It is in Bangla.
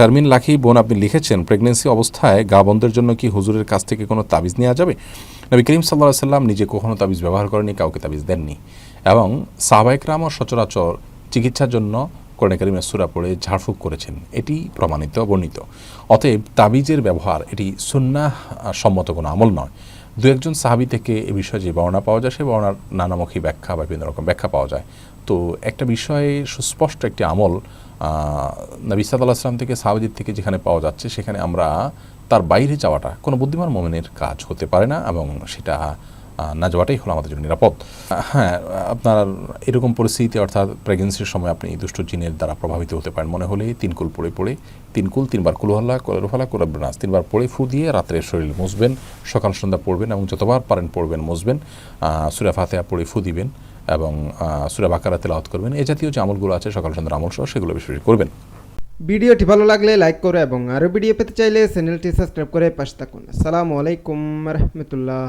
শারমিন লাখি বোন, আপনি লিখেছেন প্রেগনেন্সি অবস্থায় গা বন্ধের জন্য কি হুজুরের কাছ থেকে কোনো তাবিজ নেওয়া যাবে? নবী করিম সাল্লাল্লাহু আলাইহি সাল্লাম নিজে কখনো তাবিজ ব্যবহার করেননি, কাউকে তাবিজ দেননি, এবং সাহাবায়ে কেরামও সচরাচর চিকিৎসার জন্য কোরআনে কারিমের সূরা পড়ে ঝাড়ফুঁক করেছেন, এটি প্রমাণিত বর্ণিত। অতএব তাবিজের ব্যবহার এটি সুন্নাহ সম্মত কোনো আমল নয়। দু একজন সাহাবী থেকে এ বিষয়ে যে বর্ণনা পাওয়া যায়, সে বর্ণনার নানামুখী ব্যাখ্যা বা বিভিন্ন রকম ব্যাখ্যা পাওয়া যায়। তো একটা বিষয়ে সুস্পষ্ট একটি আমল নবী সাল্লাল্লাহু আলাইহি ওয়াসাল্লাম থেকে, সাহাবীদের থেকে যেখানে পাওয়া যাচ্ছে, সেখানে আমরা তার বাইরে যাওয়াটা কোনো বুদ্ধিমান মুমিনের কাজ হতে পারে না, এবং সেটা না যাওয়াটাই হলো আমাদের জন্য নিরাপদ। হ্যাঁ, আপনার এরকম পরিস্থিতি, অর্থাৎ প্রেগনেন্সির সময় আপনি দুষ্ট জিনের দ্বারা প্রভাবিত হতে পারেন মনে হলে তিনকুল পড়ে তিনবার কুলুহাল্লা কুলরফালা কুরাবনাস তিনবার পড়ে ফু দিয়ে রাত্রে শরীর মুছবেন, সকাল সন্ধ্যা পড়বেন, এবং যতবার পারেন পড়বেন, মুছবেন, সূরা ফাতিহা পড়ে ফু দিবেন, এবং সূরা বাকারা তেলাওয়াত করবেন। এ জাতীয় যে আমলগুলো আছে সকাল সন্ধ্যার আমল সহ, সেগুলো বেশি বেশি করবেন। ভিডিওটি ভালো লাগলে লাইক করো এবং আরও ভিডিও পেতে চাইলে চ্যানেলটি সাবস্ক্রাইব করে পাশে থাকুন। আসসালামু আলাইকুম রহমতুল্লাহ।